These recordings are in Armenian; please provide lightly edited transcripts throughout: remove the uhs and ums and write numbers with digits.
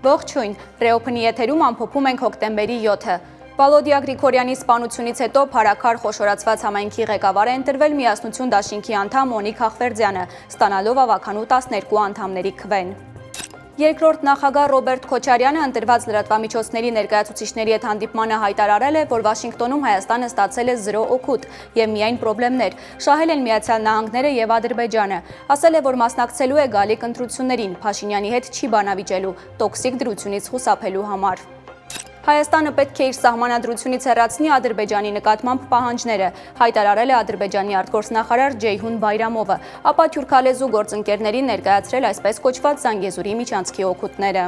Ողջույն, Ռեոփնի եթերում ամփոփում ենք հոկտեմբերի 7-ը։ Վալոդիա Գրիգորյանի սպանությունից հետո փառաքար խոշորացված համայնքի ղեկավար է ընտրվել Միասնություն դաշինքի անդամ Մոնիկ Հախվերդյանը, ստանալով ավականու 12 անդամների քվեն։ Երկրորդ նախագահ Ռոբերտ Քոչարյանը ընտրված լրատվամիջոցների ներկայացուցիչների հետ հանդիպմանը հայտարարել է, որ Վաշինգտոնում Հայաստանը ստացել է 0 օգուտ եւ միայն խնդիրներ։ Շահել են Միացյալ Նահանգները եւ Ադրբեջանը։ Ասել է, որ մասնակցելու է գալիք ընտրություններին, Փաշինյանի հետ չի բանավիճելու, տոքսիկ դրությունից խուսափելու համար։ Հայաստանը պետք է իր սահմանադրությունից հեռացնի Ադրբեջանի նկատմամբ պահանջները, հայտարարել է Ադրբեջանի արտգործնախարար Ջեյհուն Բայրամովը, ապա թուրքալեզու գործընկերներին ներկայացրել այսպես կոչված Զանգեզուրի միջանցքի օգուտները։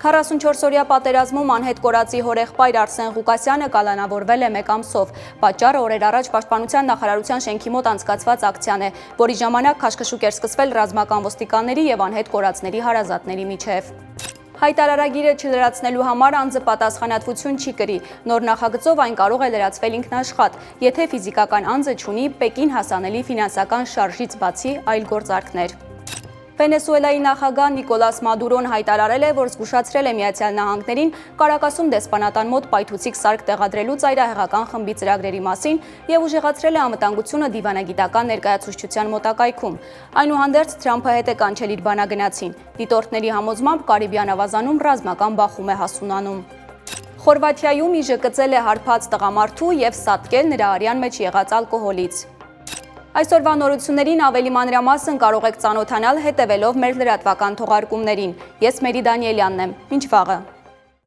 44-օրյա պատերազմում անհետ կորածի հորեղբայր Արսեն Ղուկասյանը կալանավորվել է 1 ամսով։ Պատճառը օրեր առաջ Պաշտպանության նախարարության շենքի մոտ անցկացված ակցիան է, որի ժամանակ քաշքշուկ էր սկսվել ռազմական ոստիկանների եւ անհետ կորածների հարազատների միջև։ Հայտարարագիրը չլրացնելու համար անձը պատասխանատվություն չի կրի։ Նոր նախագծով այն կարող է լրացվել ինքնաշխատ, եթե ֆիզիկական անձը չունի Պեկին հասանելի ֆինանսական շարժից բացի այլ գործարքներ։ Վենեսուելայի նախագահ Նիկոլաս Մադուրոն հայտարարել է, որ զգուշացրել է Միացյալ Նահանգներին Կարակասում դեսպանատան մոտ պայթուցիկ սարք տեղադրելու ծայրահեղական խմբի ծրագրերի մասին եւ ուժեղացրել է անվտանգությունը դիվանագիտական ներկայացուցչության մոտակայքում։ Այնուհանդերձ Թրամփը հետ է կանչել իր բանագնացին։ Դիտորդների համոզմամբ Կարիբյան ավազանում ռազմական բախում է հասունանում։ Խորվաթիայում իժը կծել է հարբած տղամարդու եւ սատկել նրա արյան մեջ եղած ալկոհոլից։ Այսօրվա նորություններին ավելի մանրամասն կարող եք ծանոթանալ հետևելով մեր լրատվական թողարկումներին։ Ես Մերի Դանիելյանն եմ։ Մինչ վաղը։